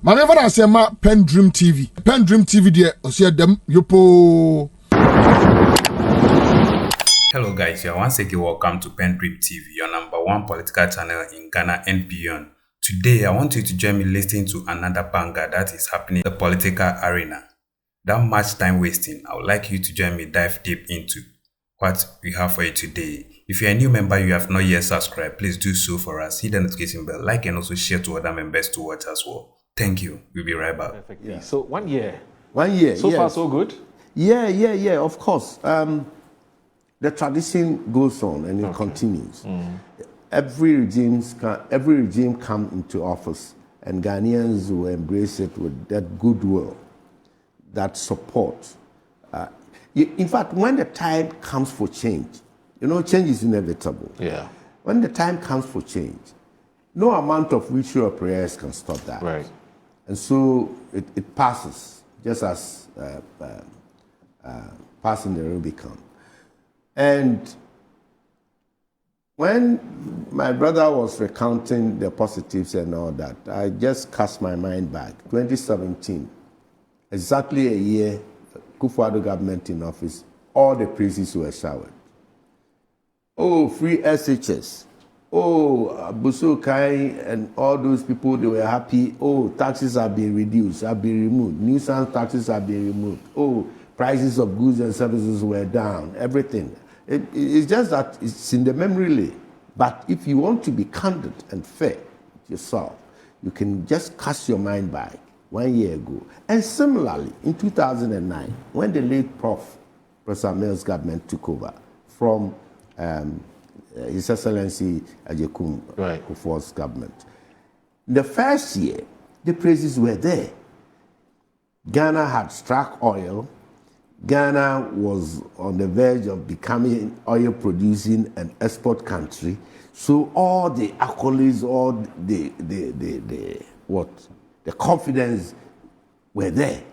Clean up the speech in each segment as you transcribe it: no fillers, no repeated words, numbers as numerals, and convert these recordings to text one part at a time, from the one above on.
Manever I say ma PENDREAM TV. PENDREAM TV there, I see them yopo. Hello guys, you are once again welcome to PENDREAM TV, your #1 political channel in Ghana and beyond. Today, I want you to join me listening to another banger that is happening in the political arena. Without much time wasting, I would like you to join me dive deep into what we have for you today. If you're a new member, you have not yet subscribed, please do so for us. Hit the notification bell, like and also share to other members to watch as well. Thank you. We'll be right back. Perfect. Yeah. So 1 year. 1 year. So far, so good? Yeah, of course. The tradition goes on and it continues. Every regime come into office and Ghanaians will embrace it with that goodwill, that support. In fact, when the time comes for change, change is inevitable. Yeah. When the time comes for change, no amount of ritual prayers can stop that. Right. And so it passes, just as passing the Rubicon. And when my brother was recounting the positives and all that, I just cast my mind back. 2017, exactly a year, Kokofu government in office, all the praises were showered. Oh, free SHS. Oh, Busokai and all those people, they were happy. Oh, taxes have been reduced, have been removed. Nuisance taxes have been removed. Oh, prices of goods and services were down. Everything. It's just that it's in the memory lane. But if you want to be candid and fair with yourself, you can just cast your mind back 1 year ago. And similarly, in 2009, when the late Professor Mills government took over from His Excellency Ajekum Kokofu's government. The first year, the praises were there. Ghana had struck oil. Ghana was on the verge of becoming oil producing and export country. So all the accolades, all the confidence were there.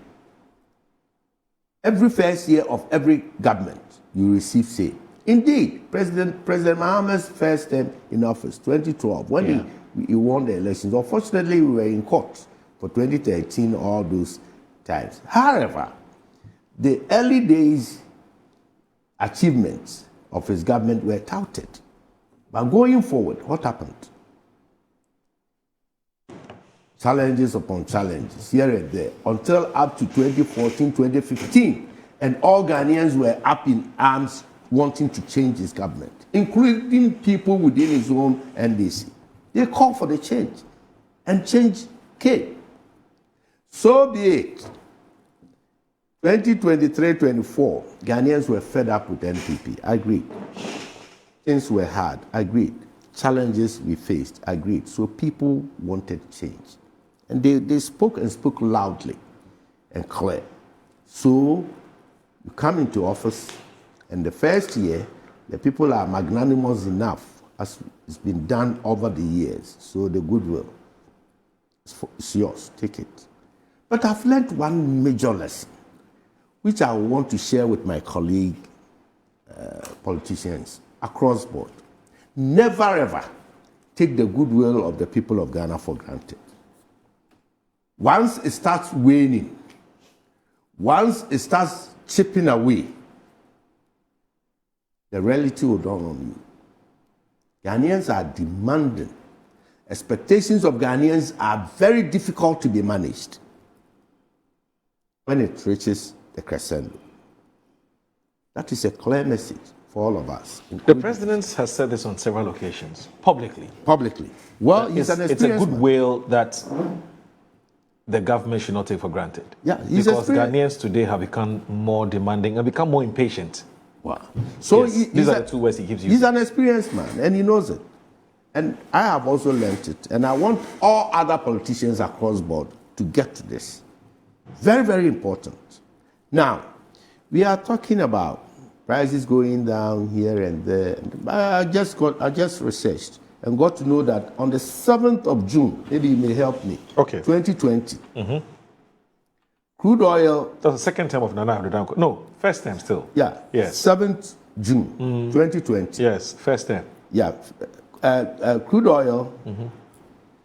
Every first year of every government, you receive say. Indeed, President Mahama's first term in office, 2012, when he won the elections. Unfortunately, we were in court for 2013, all those times. However, the early days achievements of his government were touted. But going forward, what happened? Challenges upon challenges, here and there, until up to 2014, 2015, and all Ghanaians were up in arms wanting to change his government, including people within his own NDC. They called for the change, and change came. So be it. 2023-24, Ghanaians were fed up with NPP. Agreed. Things were hard. Agreed. Challenges we faced. Agreed. So people wanted change. And they spoke and spoke loudly and clear. So you come into office, and the first year, the people are magnanimous enough, as it's been done over the years. So the goodwill, it's yours, take it. But I've learned one major lesson, which I want to share with my colleague politicians across board. Never ever take the goodwill of the people of Ghana for granted. Once it starts waning, once it starts chipping away, the reality will dawn on you. Ghanaians are demanding. Expectations of Ghanaians are very difficult to be managed when it reaches the crescendo. That is a clear message for all of us. The president has said this on several occasions, publicly. Well, it's an it's a goodwill that the government should not take for granted. Yeah, because Ghanaians today have become more demanding and become more impatient. Wow. So yes, these are the two words he gives you. He's an experienced man, and he knows it. And I have also learned it. And I want all other politicians across board to get to this. Very, very important. Now, we are talking about prices going down here and there. I just researched and got to know that on the 7th of June, maybe you may help me. Okay. 2020. Crude oil. That's the second term of Nana Addo. No, first term still. Yeah. Yes. 7th June 2020. Yes, first term. Yeah. Crude oil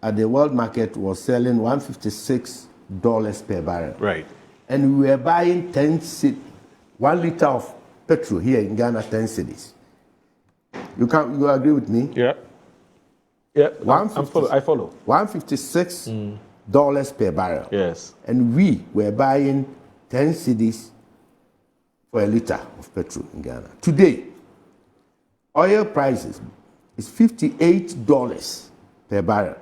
at the world market was selling $156 per barrel. Right. And we were buying 1 liter of petrol here in Ghana, 10 cedis. You agree with me? Yeah. Yeah. I follow. $156 per barrel. Yes. And we were buying 10 cedis for a liter of petrol in Ghana. Today, oil prices is $58 per barrel.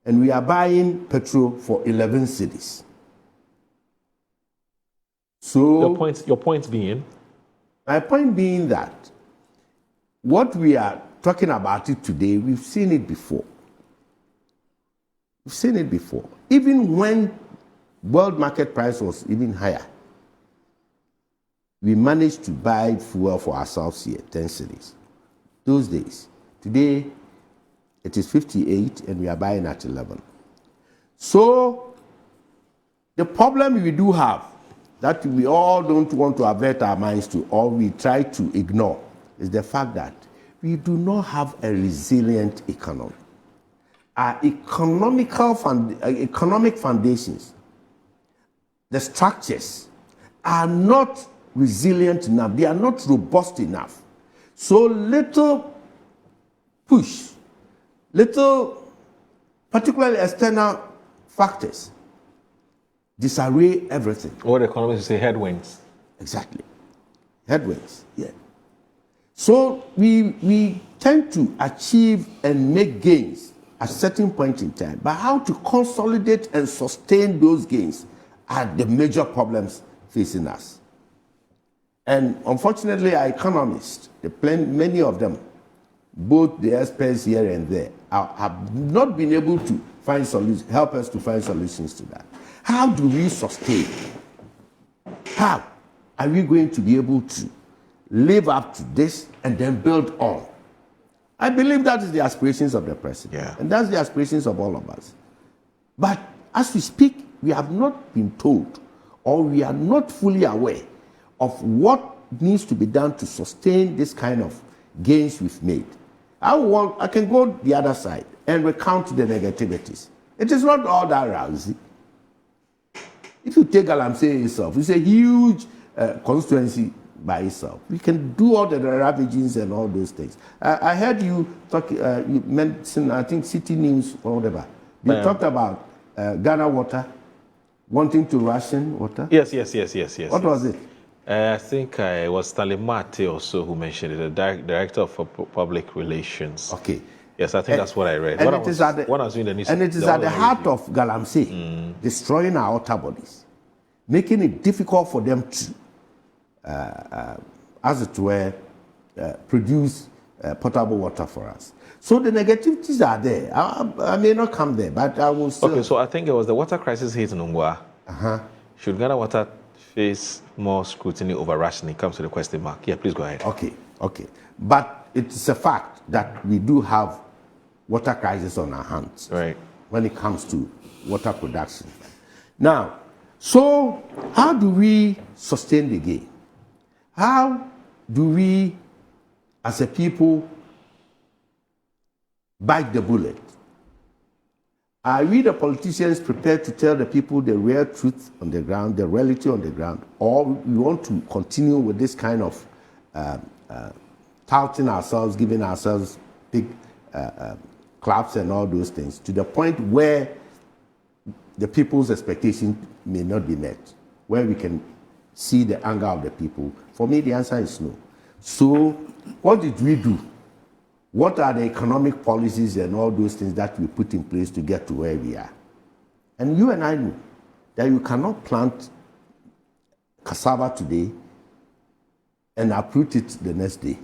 And we are buying petrol for 11 cedis. So your point being? My point being that what we are talking about it today, we've seen it before. We've seen it before. Even when world market price was even higher, we managed to buy fuel for ourselves here, 10 cedis. Those days. Today, it is 58 and we are buying at 11. So, the problem we do have that we all don't want to avert our minds to, or we try to ignore, is the fact that we do not have a resilient economy. Our economic foundations, the structures, are not resilient enough. They are not robust enough. So little push, particularly external factors, disarray everything. What economists say, headwinds. Exactly. Headwinds, yeah. So we tend to achieve and make gains at a certain point in time, but how to consolidate and sustain those gains are the major problems facing us. And unfortunately, our economists, many of them, both the experts here and there, have not been able to find solutions, help us to find solutions to that. How do we sustain? How are we going to be able to live up to this and then build on? I believe that is the aspirations of the president. Yeah. And that's the aspirations of all of us. But as we speak, we have not been told, or we are not fully aware of what needs to be done to sustain this kind of gains we've made. I can go the other side and recount the negativities. It is not all that rosy. If you take Galamsey itself, it's a huge constituency by itself. We can do all the ravagings and all those things. I heard you talk, you mentioned, I think, City News or whatever. You talked about Ghana Water, wanting to ration water. Yes. What was it? I think it was Stanley Mate also who mentioned it, the Director of Public Relations. Okay. Yes, I think that's what I read. And it is at the heart of Galamsey, destroying our water bodies, making it difficult for them to, as it were, produce potable water for us. So the negativities are there. I may not come there, but I will still... Okay, so I think it was the water crisis hit in Ungwa. Should Ghana Water face more scrutiny over rationing? Comes to the question mark. Yeah, please go ahead. Okay. But it's a fact that we do have water crisis on our hands, right, when it comes to water production. Now, so how do we sustain the gain? How do we, as a people, bite the bullet? Are we, the politicians, prepared to tell the people the real truth on the ground, the reality on the ground, or we want to continue with this kind of touting ourselves, giving ourselves big claps and all those things, to the point where the people's expectations may not be met, where we can see the anger of the people? For me, the answer is no. So what did we do? What are the economic policies and all those things that we put in place to get to where we are? And you and I know that you cannot plant cassava today and uproot it the next day.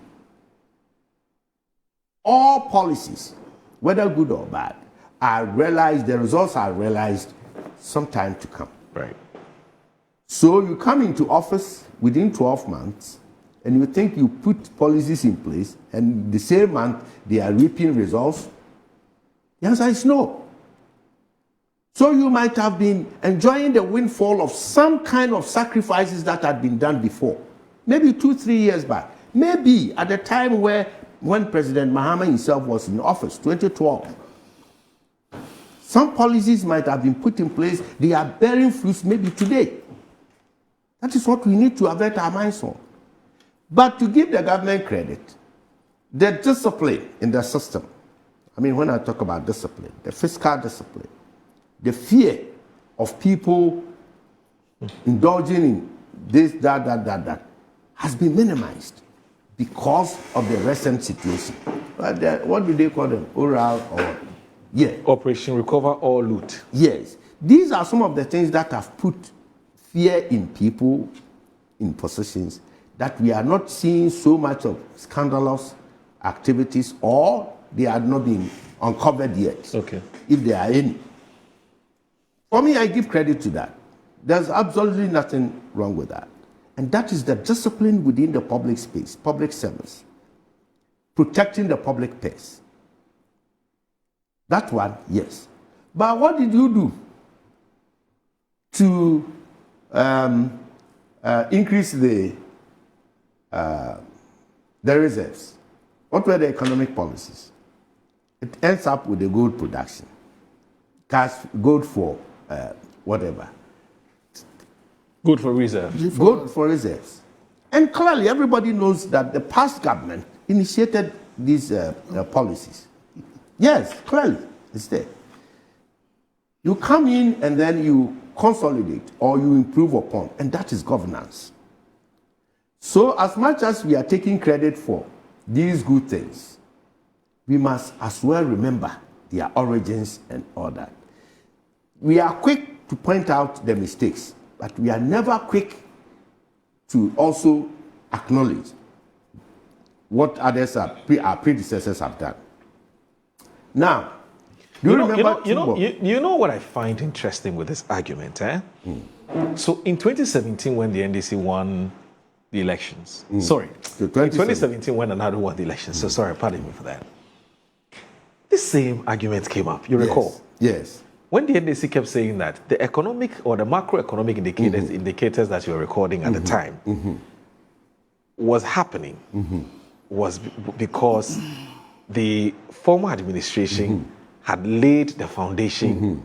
All policies, whether good or bad, are realized, the results are realized sometime to come. Right. So you come into office within 12 months, and you think you put policies in place, and the same month they are reaping results? The answer is no. So you might have been enjoying the windfall of some kind of sacrifices that had been done before, maybe 2-3 years back, maybe at the time when President Mahama himself was in office, 2012. Some policies might have been put in place. They are bearing fruits maybe today. That is what we need to avert our minds on. But to give the government credit, the discipline in the system, I mean, when I talk about discipline, the fiscal discipline, the fear of people indulging in this, that, has been minimized because of the recent situation. What do they call them? Oral or, yeah. Operation Recover or Loot. Yes. These are some of the things that have put fear in people in positions, that we are not seeing so much of scandalous activities, or they are not being uncovered yet. Okay. If there are any. For me, I give credit to that. There's absolutely nothing wrong with that. And that is the discipline within the public space, public service, protecting the public purse. That one, yes. But what did you do to increase the reserves? What were the economic policies? It ends up with the gold production, cash, gold for whatever. Good for reserves. Gold for reserves. And clearly, everybody knows that the past government initiated these policies. Yes, clearly, it's there. You come in and then you consolidate or you improve upon, and that is governance. So as much as we are taking credit for these good things, we must as well remember their origins and all that. We are quick to point out the mistakes, but we are never quick to also acknowledge what others our predecessors have done. Now, do you remember? You know what I find interesting with this argument, eh? So in 2017, when the NDC won the elections, sorry, in 2017 when another won the elections. So sorry, pardon me for that. This same argument came up. You recall? Yes. When the NDC kept saying that the economic or the macroeconomic indicators that you were recording at the time was happening, was because the former administration had laid the foundation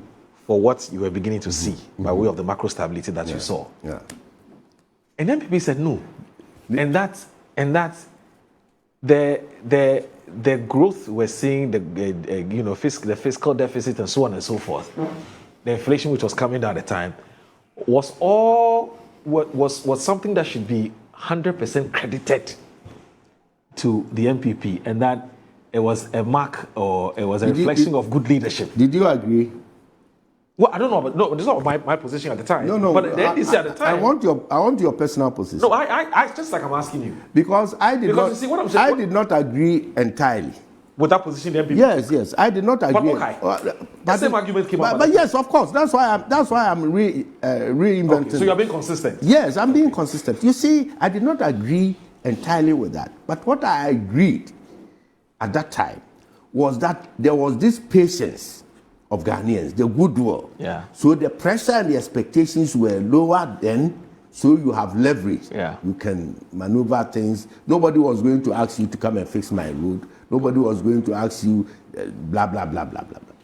for what you were beginning to see by way of the macro stability that you saw. Yeah. And NPP said no, and that's the growth we're seeing, the fiscal deficit and so on and so forth, the inflation which was coming down at the time, was something that should be 100% credited to the NPP, and that it was a mark or it was a reflection of good leadership. Did you agree? Well, I don't know, but no, it's not my position at the time. No. But the NDC at the time. I want your personal position. No, I just like I'm asking you. Because I did not. You see, what I'm saying, I did not agree entirely. With that position, the NPP. Yes, I did not agree. But okay, the same argument came up. But yes, of course, that's why I'm reinventing. Okay, so you're being consistent. Yes, I'm being consistent. You see, I did not agree entirely with that. But what I agreed at that time was that there was this patience of Ghanaians, the goodwill. Yeah. So the pressure and the expectations were lower then, so you have leverage. Yeah. You can maneuver things. Nobody was going to ask you to come and fix my road. Nobody was going to ask you blah, blah, blah, blah, blah, blah.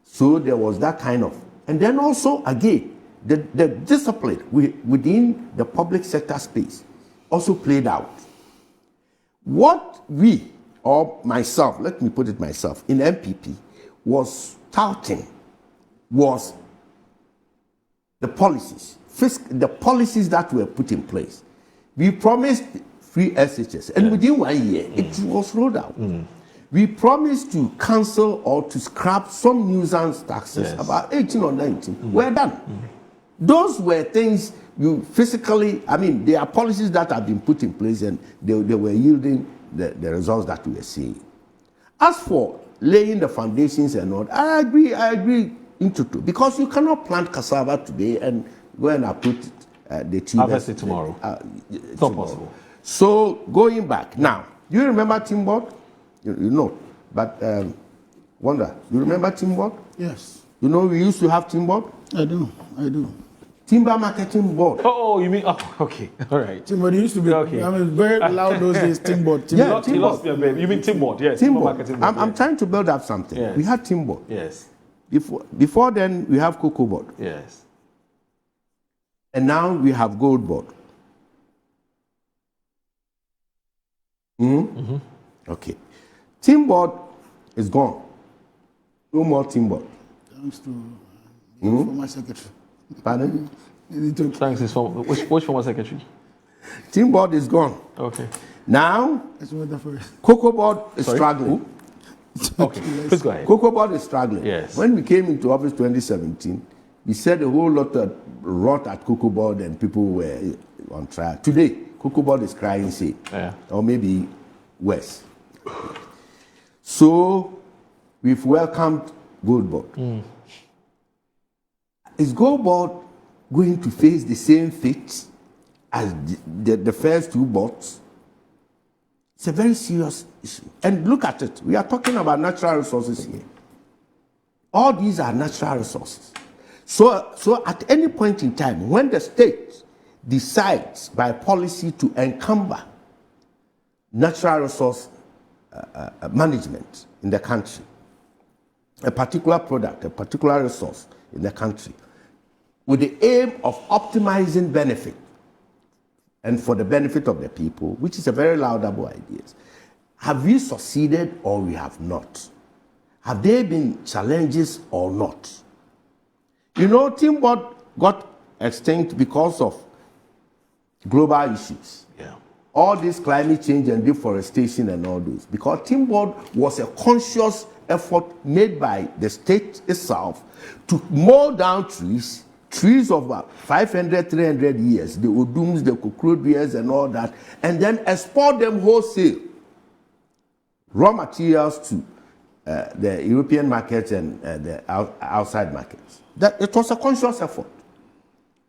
So there was that kind of, and then also, again, the discipline within the public sector space also played out. What we, or myself, let me put it myself, in MPP, was touting was the policies, the policies that were put in place. We promised free SHS, and within 1 year, it was rolled out. We promised to cancel or to scrap some nuisance taxes, about 18 or 19. We're done. Those were things you physically, I mean, there are policies that have been put in place and they were yielding the results that we were seeing. As for laying the foundations and all, I agree into two, because you cannot plant cassava today and go and put the tubers. Harvest it tomorrow. It's not possible. So going back now, do you remember Teamboard? You know, but Wonder, you remember Teamboard? Yes. You know we used to have Teamboard? I do. Timber Marketing Board. Oh, you mean, okay, all right. Timber used to be, okay. I mean, very loud those days, Teamboard. Yeah, You lost me a bit. You mean Teamboard, yes. Teamboard. Marketing Board, I'm trying to build up something. Yes. We had Teamboard. Yes. Before then, we have cocoa board. Yes. And now we have gold board. Okay. Team board is gone. No more team board. Thanks to former secretary. Pardon? Thanks, which former secretary? Team board is gone. Okay. Now, That's what the first. cocoa board is struggling. Okay, please go ahead. Cocoa board is struggling. Yes. When we came into office 2017, we said a whole lot of rot at cocoa board and people were on trial. Today, cocoa board is crying sick, or maybe worse. So we've welcomed gold board. Is gold board going to face the same fate as the first two boards? It's a very serious issue. And look at it. We are talking about natural resources here. All these are natural resources. So at any point in time, when the state decides by policy to encumber natural resource management in the country, a particular product, a particular resource in the country, with the aim of optimizing benefit and for the benefit of the people, which is a very laudable idea. Have we succeeded or we have not? Have there been challenges or not? You know, team board got extinct because of global issues. Yeah. All this climate change and deforestation and all those. Because team board was a conscious effort made by the state itself to mow down trees of about 500, 300 years, the odums, the cockroaches and all that, and then export them wholesale, raw materials to the European markets and the outside markets. That it was a conscious effort,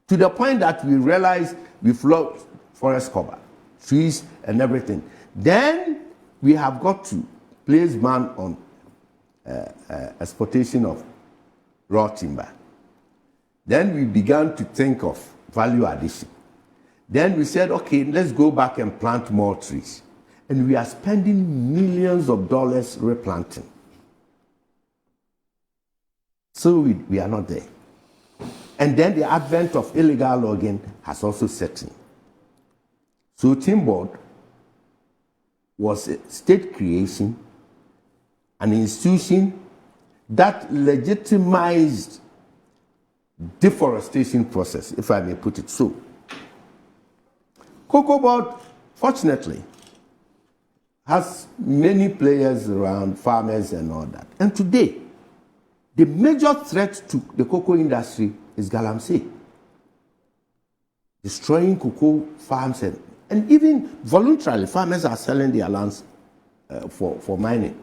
to the point that we realized we've lost forest cover, trees and everything. Then we have got to place ban on exportation of raw timber. Then we began to think of value addition. Then we said, okay, let's go back and plant more trees. And we are spending millions of dollars replanting. So we are not there. And then the advent of illegal logging has also set in. So team board was a state creation, an institution that legitimized deforestation process, if I may put it so. Cocoa board, fortunately, has many players around, farmers and all that. And today, the major threat to the cocoa industry is galamsey, destroying cocoa farms and even voluntarily, farmers are selling their lands for mining.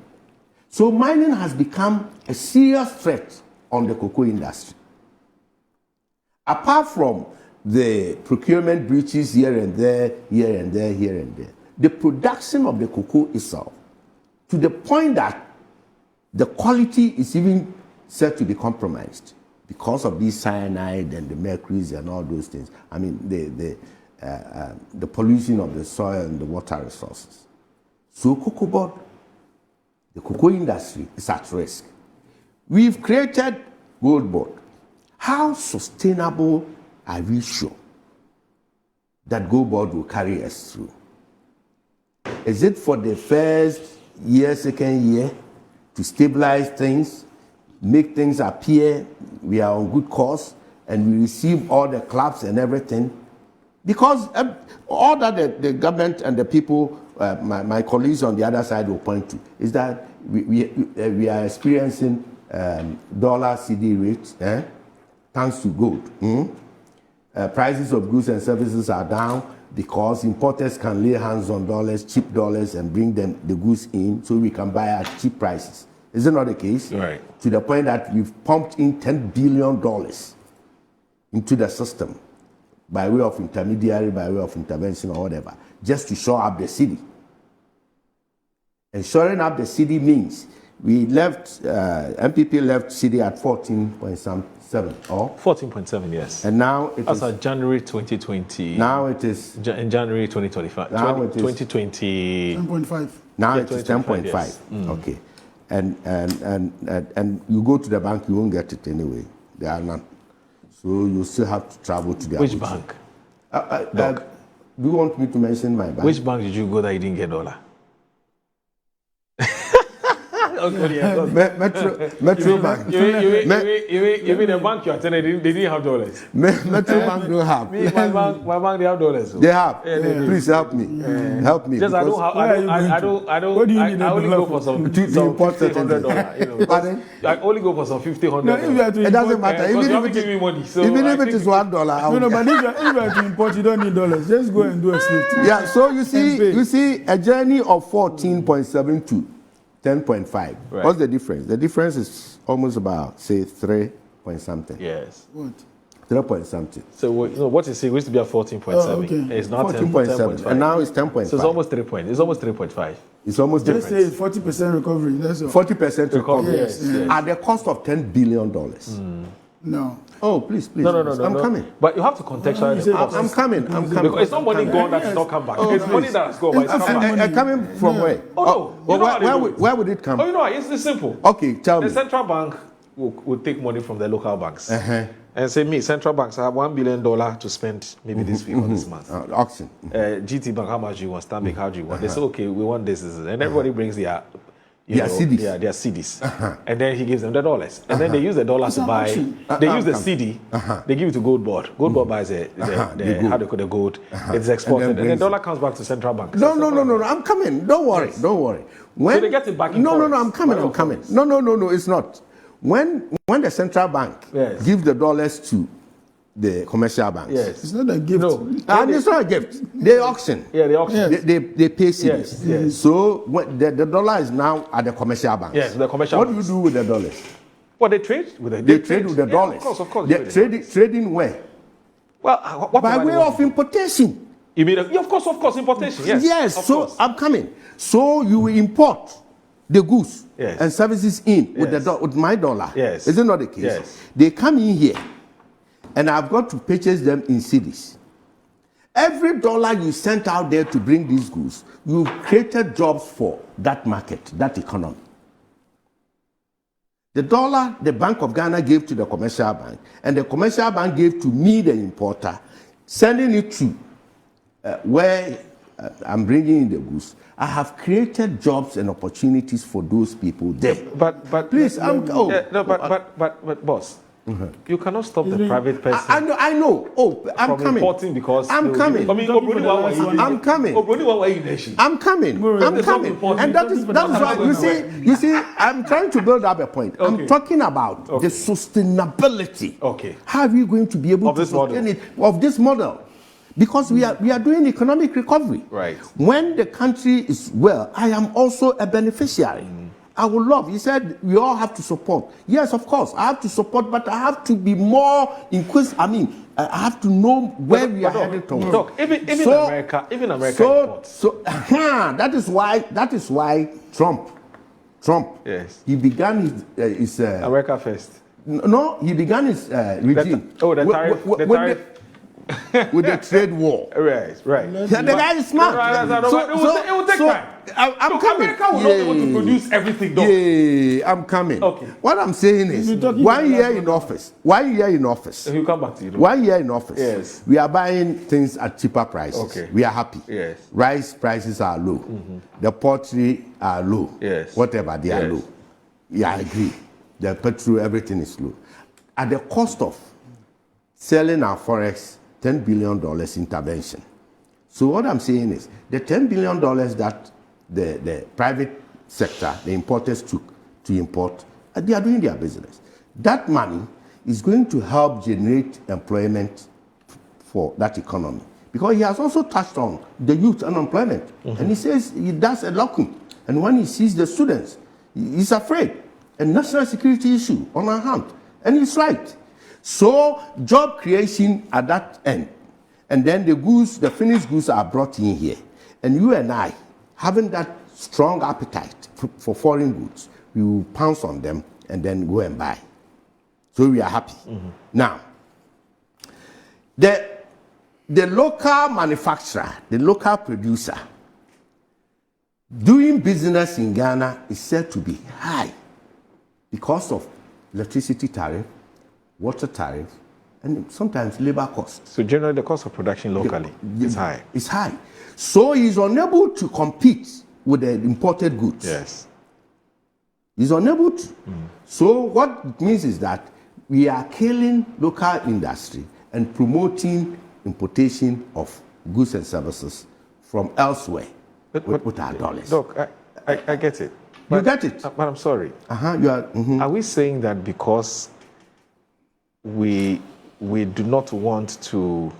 So mining has become a serious threat on the cocoa industry. Apart from the procurement breaches here and there, the production of the cocoa itself, to the point that the quality is even said to be compromised because of these cyanide and the mercuries and all those things. I mean, the pollution of the soil and the water resources. So cocoa board, the cocoa industry is at risk. We've created gold board. How sustainable are we sure that gold board will carry us through? Is it for the first year, second year, to stabilize things, make things appear we are on good course, and we receive all the claps and everything? Because all that the government and the people, my colleagues on the other side will point to, is that we are experiencing dollar CD rates, thanks to gold. Prices of goods and services are down because importers can lay hands on dollars, cheap dollars, and bring them the goods in so we can buy at cheap prices. Is it not the case? Right. To the point that we've pumped in $10 billion into the system by way of intermediary, by way of intervention or whatever, just to shore up the city. And shoring up the city means we left, NPP left city at 14.7 or 14.7, yes. And now it as is of January 2020. now it is In January 2025. Now it is 2020. 10.5. now Yeah, it is 2025, 10.5. yes. Okay. and you go to the bank, you won't get it anyway. There are none. So you still have to travel to the Which Abuja. bank? Do you want me to mention my bank? Which bank did you go that you didn't get dollar? Metro Bank. You mean the bank you attended, they didn't have dollars? Metro Bank don't have. My bank, they have dollars. They have. Please help me. Help me. Just I only go for some $1,500. You know, Pardon? I only go for some $1,500. No, if you have to It doesn't matter. Because you have to give me money. So Even I if it think is $1, I No, will. but if you have to import, you don't need dollars. Just go and do a SWIFT. Yeah, so you pay. see a journey of 14.7 to 10.5. Right. What's the difference? The difference is almost about, say, 3 point something. Yes. What? 3 point something. So what you see, we used to be at 14.7. Oh, okay. It's not 14.7. And now it's 10.5. So it's almost 3 points. It's almost 3.5. It's almost Just say different. 40% recovery. That's all. 40% recovery. Yes, yes. At the cost of $10 billion. No. Oh, please. No. I'm coming. But you have to contextualize the cost. I'm coming. Because it's not money gone that is not come back. It's money that has gone, but it's come back. Coming from where? Oh, no. You know how they do it. Where would it come? Oh, you know, it's simple. Okay, tell The me. central bank will take money from the local banks Uh-huh. and say, central banks, I have $1 billion to spend maybe this week or this month. Auction. GT Bank, how much do you want? Stanbic, how do you want? They say, okay, we want this. And everybody brings their CDs. Yeah, their CDs. And then he gives them the dollars. And then they use the dollars to buy. They use the CD. They give it to Gold Board. Gold Board buys the how they call the gold. It's exported. And the dollar comes back to central bank. No. I'm coming. Don't worry. Yes. Don't worry. When, So they get it back in No, Forex. I'm coming. No, it's not. When the central bank Yes. gives the dollars to the commercial banks. Yes. It's not a gift. No. And it's not a gift. They auction. Yeah, they auction. They pay CDs. Yes. So when the dollar is now at the commercial banks. Yes, the commercial What banks. do you do with the dollars? Well, they trade with it. They trade with the Yeah, dollars. Of course. They're trading where? Well, what By way of importation. You mean, yeah, of course, importation. Yes. Of So course. I'm coming. So you will import the goods Yes. and services in with Yes. with my dollar. Yes. Is it not the case? Yes. They come in here, and I've got to purchase them in cities. Every dollar you sent out there to bring these goods, you've created jobs for that market, that economy. The dollar the Bank of Ghana gave to the commercial bank, and the commercial bank gave to me, the importer, sending it to where I'm bringing in the goods. I have created jobs and opportunities for those people there. But Please, but boss, you cannot stop the private person I know. Oh, I'm from coming. importing because I'm coming. I mean, I'm coming. I'm coming. And that is why you see, I'm trying to build up a point. Okay. I'm talking about the sustainability. Okay. How are we going to be able Of to this sustain model. it of this model? Because we are doing economic recovery. Right. When the country is well, I am also a beneficiary. I would love. He said we all have to support. Yes, of course, I have to support, but I have to be more inquisitive. I mean, I have to know where we are headed towards. Look, even America imports. So that is why Trump, Yes. he began his America first. no, he began his regime. The tariff. With the trade war. Right. The guy is smart. It will take time. I'm coming. America will not be able to produce everything, though. Yeah, I'm coming. Okay. What I'm saying is, You're talking 1 year about- in office. 1 year in office. He'll come back to you. 1 year in office. Yes. We are buying things at cheaper prices. Okay. We are happy. Yes. Rice prices are low. The poultry are low. Yes. Whatever, they are Yes. low. Yeah, I agree. The petrol, everything is low. At the cost of selling our Forex, $10 billion intervention. So what I'm saying is, the $10 billion that the private sector, the importers took to import, they are doing their business. That money is going to help generate employment for that economy. Because he has also touched on the youth unemployment. And he says he does a locking. And when he sees the students, he's afraid. A national security issue on our hand. And he's right. So job creation at that end. And then the goods, the finished goods are brought in here. And you and I, having that strong appetite for foreign goods, we will pounce on them and then go and buy. So we are happy. Now, the local manufacturer, the local producer, doing business in Ghana is said to be high because of electricity tariff, water tariff, and sometimes labor costs. So generally, the cost of production locally is high. It's high. So he's unable to compete with the imported goods. Yes. He's unable to. So what it means is that we are killing local industry and promoting importation of goods and services from elsewhere with our dollars. Doc, I get it. You get it? But I'm sorry. You are. Are we saying that because we do not want to...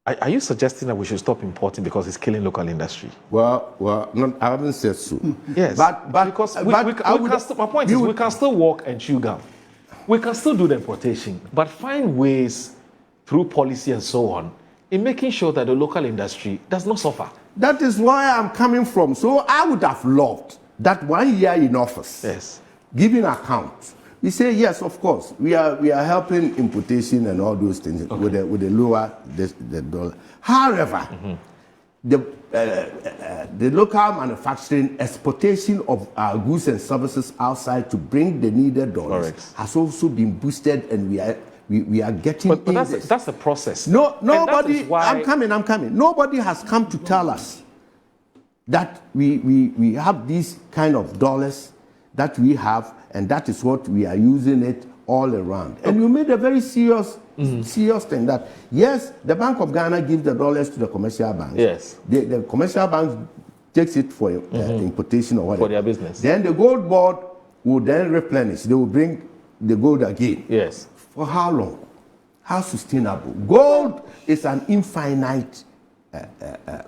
Are you suggesting that we should stop importing because it's killing local industry? Well, not, I haven't said so. Yes, but because my point is we can still walk and chew gum. We can still do the importation, but find ways through policy and so on in making sure that the local industry does not suffer. That is why I'm coming from. So I would have loved that 1 year in office, yes, giving account. We say yes, of course. We are helping importation and all those things with the lower the dollar. However, the local manufacturing exportation of our goods and services outside to bring the needed dollars has also been boosted, and we are getting. But that's the process. No, nobody. I'm coming. Nobody has come to tell us that we have these kind of dollars that we have, and that is what we are using it all around. And you made a very serious thing that, yes, the Bank of Ghana gives the dollars to the commercial banks. Yes. The commercial banks takes it for importation or whatever. For their business. Then the gold board will then replenish. They will bring the gold again. Yes. For how long? How sustainable? Gold is an infinite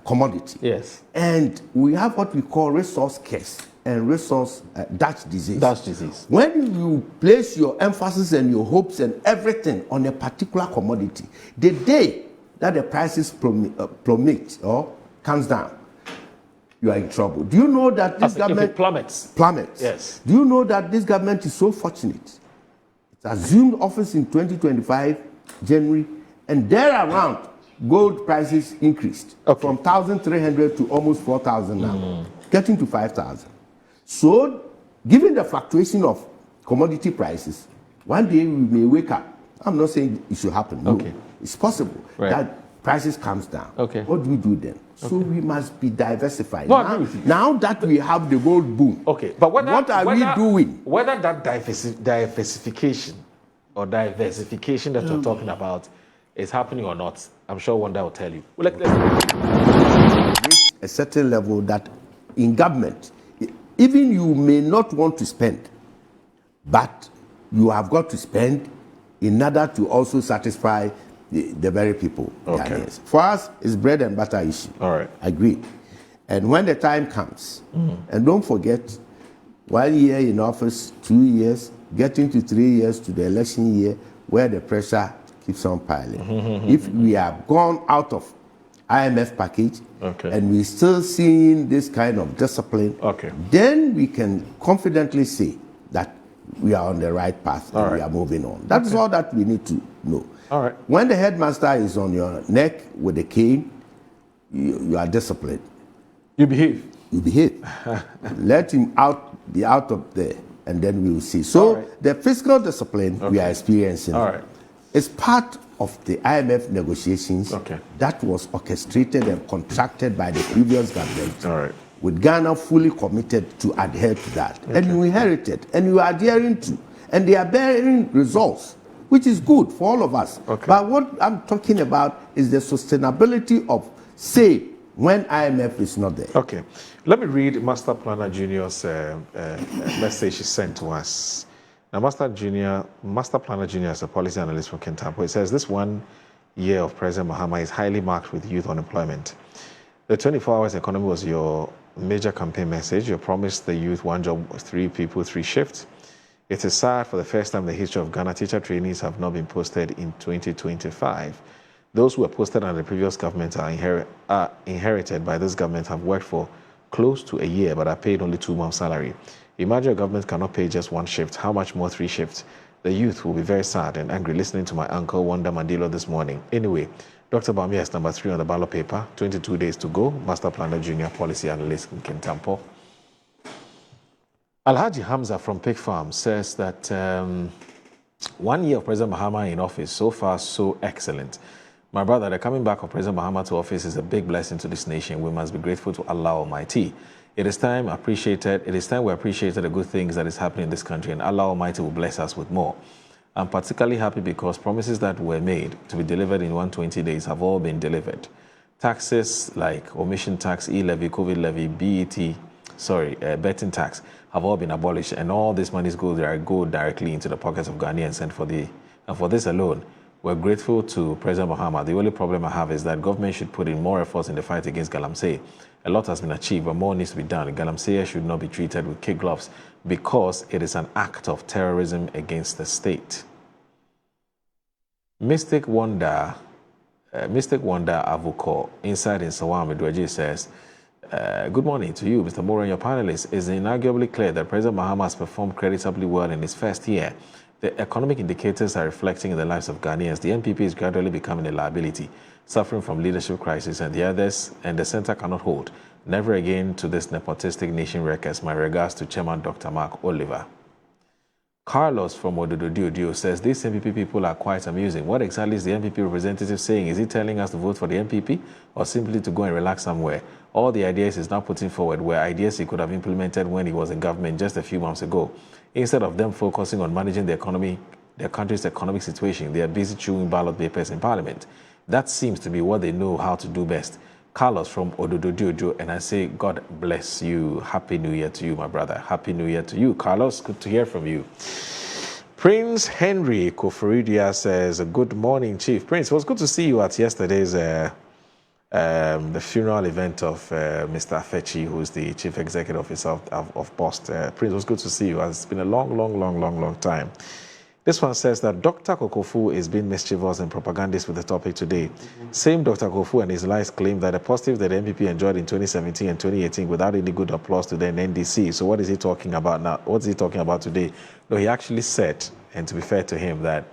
commodity. Yes. And we have what we call resource curse and resource Dutch disease. Dutch disease. When you place your emphasis and your hopes and everything on a particular commodity, the day that the prices plummet or comes down, you are in trouble. Do you know that this government... If it plummets. Plummets. Yes. Do you know that this government is so fortunate? It assumed office in 2025, January, and therearound, gold prices increased from 1,300 to almost 4,000 now, getting to 5,000. So, given the fluctuation of commodity prices, one day we may wake up. I'm not saying it should happen. No, it's possible that prices comes down. What do we do then? So we must be diversified. No, now that we have the gold boom, but what are we doing? Whether that diversification that you're talking about is happening or not, I'm sure one day will tell you. Let's reach a certain level that in government, even you may not want to spend, but you have got to spend in order to also satisfy the very people. For us, it's bread and butter issue. All right. Agree. And when the time comes, and don't forget, 1 year in office, 2 years, getting to 3 years to the election year, where the pressure keeps on piling. If we have gone out of IMF package and we're still seeing this kind of discipline, then we can confidently say that we are on the right path and we are moving on. That's all that we need to know. When the headmaster is on your neck with a cane, you are disciplined. You behave. You behave. Let him be out of there, and then we will see. So the fiscal discipline we are experiencing is part of the IMF negotiations that was orchestrated and contracted by the previous government, with Ghana fully committed to adhere to that. And you inherited, and you are adhering to, and they are bearing results, which is good for all of us. But what I'm talking about is the sustainability of, say, when IMF is not there. Let me read Master Planner Junior's message he sent to us. Now, Master Planner Junior is a policy analyst from Kintampo. He says, this 1 year of President Mahama is highly marked with youth unemployment. The 24 hours economy was your major campaign message. You promised the youth 1 job, 3 people, 3 shifts. It is sad, for the first time in the history of Ghana, teacher trainees have not been posted in 2025. Those who were posted under the previous government are inherited by this government, have worked for close to a year but are paid only 2 months' salary. Imagine a government cannot pay just 1 shift. How much more 3 shifts? The youth will be very sad and angry listening to my uncle Wanda Mandilo this morning. Anyway, Dr. Bamia is number 3 on the ballot paper. 22 days to go. Master Planner Junior Policy Analyst in Kintampo. Alhaji Hamza from Pig Farm says that 1 year of President Mahama in office, so far so excellent. My brother, the coming back of President Mahama to office is a big blessing to this nation. We must be grateful to Allah Almighty. It is time we appreciated the good things that is happening in this country, and Allah Almighty will bless us with more. I'm particularly happy because promises that were made to be delivered in 120 days have all been delivered. Taxes like omission tax, e-levy, COVID levy, betting tax have all been abolished, and all these monies go directly into the pockets of Ghanaians. And for this alone, we're grateful to President Mahama. The only problem I have is that government should put in more efforts in the fight against galamsey. A lot has been achieved, but more needs to be done. Galamsey should not be treated with kid gloves because it is an act of terrorism against the state. Mystic Wonder Avuko, inside in Sawam Medweji says, good morning to you, Mr. Moore and your panelists. It is inarguably clear that President Mahama has performed creditably well in his first year. The economic indicators are reflecting in the lives of Ghanaians. The NPP is gradually becoming a liability, suffering from leadership crisis, and the center cannot hold. Never again to this nepotistic nation wreckers. My regards to Chairman Dr. Mark Oliver. Carlos from Odododio says, these NPP people are quite amusing. What exactly is the NPP representative saying? Is he telling us to vote for the NPP or simply to go and relax somewhere? All the ideas he's now putting forward were ideas he could have implemented when he was in government just a few months ago. Instead of them focusing on managing the economy, their country's economic situation, they are busy chewing ballot papers in parliament. That seems to be what they know how to do best. Carlos from Odododio, and I say, God bless you. Happy New Year to you, my brother. Happy New Year to you. Carlos, good to hear from you. Prince Henry Koforidia says, good morning, Chief. Prince, it was good to see you at yesterday's the funeral event of Mr. Afechi, who is the Chief Executive Officer of Post. Prince, it was good to see you. It's been a long time. This one says that Dr. Kokofu is being mischievous and propagandist with the topic today. Same Dr. Kokofu and his lies claim that the positive that the NPP enjoyed in 2017 and 2018 without any good applause to the NDC. So what is he talking about now? What is he talking about today? No, he actually said, and to be fair to him, that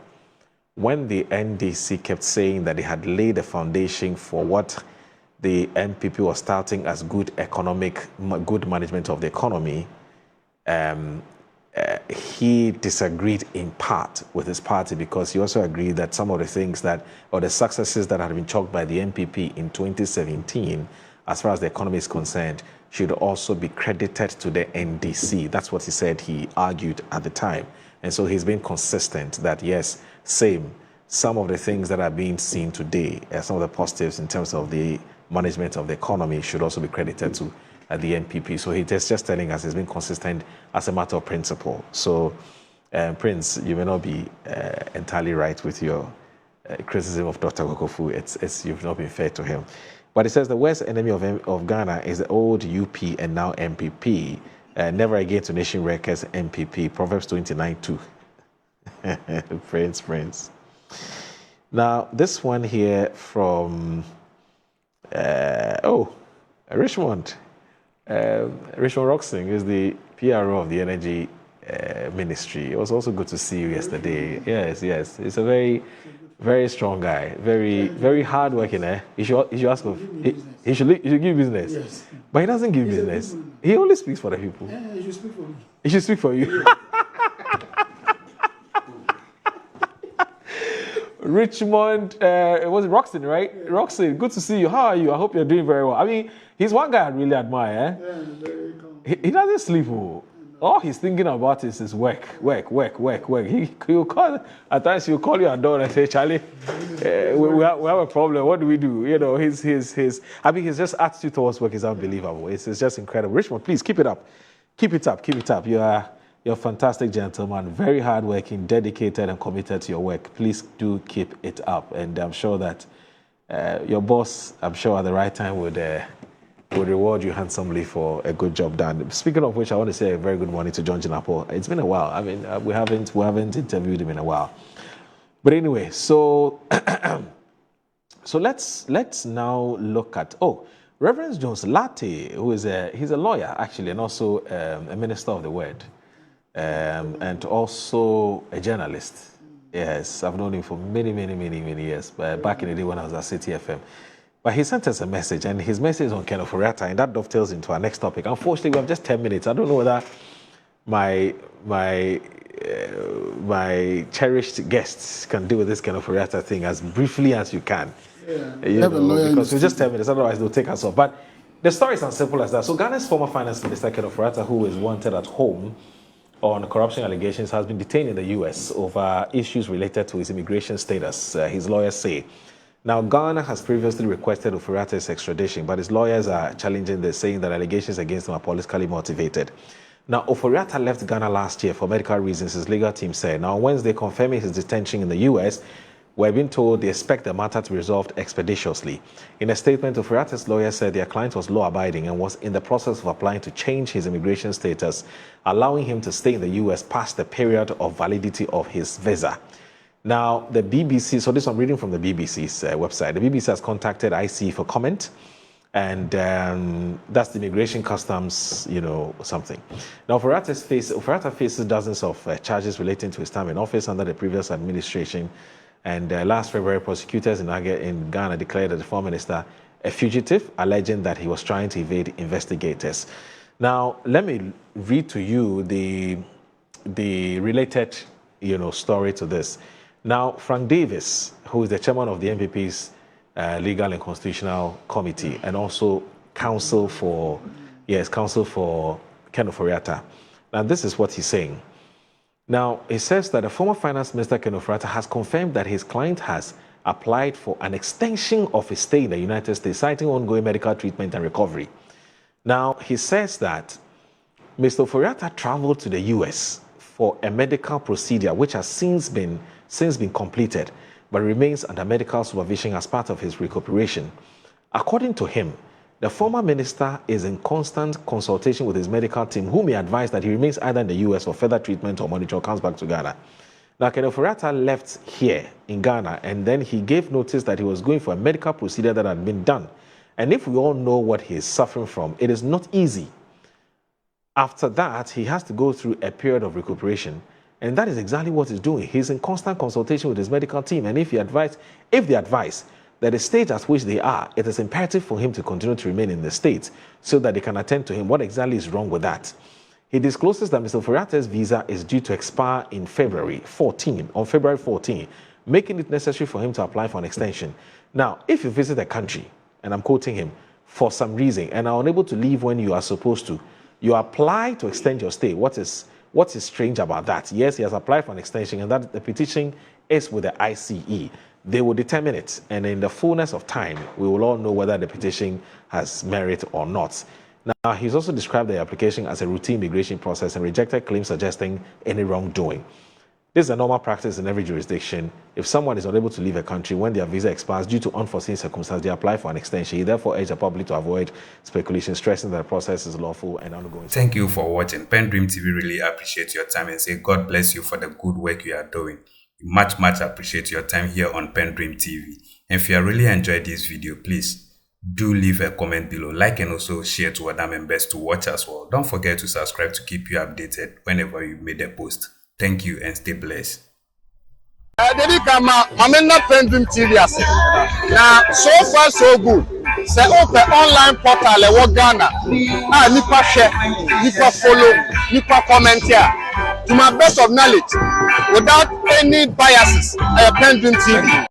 when the NDC kept saying that they had laid a foundation for what the NPP was starting as good management of the economy, he disagreed in part with his party because he also agreed that some of the things or the successes that had been chalked by the NPP in 2017, as far as the economy is concerned, should also be credited to the NDC. That's what he said, he argued at the time. And so he's been consistent that yes, some of the things that are being seen today, some of the positives in terms of the management of the economy should also be credited to the NPP. So he's just telling us he's been consistent as a matter of principle. So, Prince, you may not be entirely right with your criticism of Dr. Kokofu. You've not been fair to him. But it says the worst enemy of Ghana is the old UP and now NPP. Never again to nation wreckers, NPP. Proverbs 29:2. Prince. Now, this one here from, Richmond. Richmond Roxing is the PRO of the Energy Ministry. It was also good to see you yesterday. Yes. He's a very, very strong guy. Very hard working. You should ask him. He should give business. Yes. But he doesn't give business. He only speaks for the people. Yeah, he should speak for me. He should speak for you. Richmond, it was Roxton, right? Yeah. Roxton, good to see you. How are you? I hope you're doing very well. I mean, he's one guy I really admire. Yeah, very calm. He doesn't sleep. All he's thinking about is work. He'll call, at times he'll call you at door and say, Charlie, we have a problem. What do we do? You know, his his just attitude towards work is unbelievable. It's just incredible. Richmond, please keep it up. Keep it up. You're a fantastic gentleman, very hardworking, dedicated, and committed to your work. Please do keep it up. And I'm sure that your boss, at the right time, would reward you handsomely for a good job done. Speaking of which, I want to say a very good morning to John Jinapo. It's been a while. I mean, we haven't interviewed him in a while. But anyway, so let's now look at Reverend Jones Latte, who is he's a lawyer actually, and also a minister of the word. And also a journalist. Yes, I've known him for many years, back in the day when I was at City FM. But he sent us a message, and his message is on Ken Oforiatta, and that dovetails into our next topic. Unfortunately, we have just 10 minutes. I don't know whether my cherished guests can deal with this Ken Oforiatta thing as briefly as you can. Yeah. Because it's just 10 minutes, otherwise they'll take us off. But the story is as simple as that. So Ghana's former finance minister, Ken Oforiatta, who is wanted at home on corruption allegations, has been detained in the U.S. over issues related to his immigration status, his lawyers say. Now, Ghana has previously requested Oforiatta's extradition, but his lawyers are challenging this, saying that allegations against him are politically motivated. Now, Oforiatta left Ghana last year for medical reasons, his legal team said. Now, on Wednesday, confirming his detention in the U.S., we're being told they expect the matter to be resolved expeditiously. In a statement, Oforiatta's lawyer said their client was law-abiding and was in the process of applying to change his immigration status, allowing him to stay in the U.S. past the period of validity of his visa. Now, the BBC, so this I'm reading from the BBC's website. The BBC has contacted IC for comment, and that's the Immigration Customs, something. Now, Oforiatta faces dozens of charges relating to his time in office under the previous administration. And last February, prosecutors in Ghana declared the former minister a fugitive, alleging that he was trying to evade investigators. Now, let me read to you the related, story to this. Now, Frank Davis, who is the chairman of the NPP's Legal and Constitutional Committee, and also counsel for Ken Oforiatta. Now, this is what he's saying. Now, he says that the former finance minister, Ken Oforiatta, has confirmed that his client has applied for an extension of his stay in the United States, citing ongoing medical treatment and recovery. Now, he says that Mr. Oforiatta traveled to the U.S. for a medical procedure which has since been completed, but remains under medical supervision as part of his recuperation. According to him, the former minister is in constant consultation with his medical team, whom he advised that he remains either in the U.S. for further treatment or monitor, comes back to Ghana. Now, Ken Oforiatta left here in Ghana, and then he gave notice that he was going for a medical procedure that had been done. And if we all know what he is suffering from, it is not easy. After that, he has to go through a period of recuperation. And that is exactly what he's doing. He's in constant consultation with his medical team. And if they advise that the state at which they are, it is imperative for him to continue to remain in the state so that they can attend to him. What exactly is wrong with that? He discloses that Mr. Oforiatta's visa is due to expire on February 14, making it necessary for him to apply for an extension. Now, if you visit a country, and I'm quoting him, for some reason, and are unable to leave when you are supposed to, you apply to extend your stay. What is strange about that? Yes, he has applied for an extension, and that the petition is with the ICE. They will determine it, and in the fullness of time, we will all know whether the petition has merit or not. Now, he's also described the application as a routine immigration process and rejected claims suggesting any wrongdoing. This is a normal practice in every jurisdiction. If someone is unable to leave a country when their visa expires due to unforeseen circumstances, they apply for an extension. He therefore urged the public to avoid speculation, stressing that the process is lawful and ongoing. Thank you for watching. PENDREAM TV really appreciate your time and say God bless you for the good work you are doing. Much appreciate your time here on PENDREAM TV. And if you really enjoyed this video, please do leave a comment below, like and also share to other members to watch as well. Don't forget to subscribe to keep you updated whenever you made a post. Thank you and stay blessed. Dedi kama mamena PENDREAM TV ase. Na so far so good. Say open online portal e wo Ghana. Nipa share, nipa follow, nipa comment here. To my best of knowledge, without any biases, PENDREAM TV.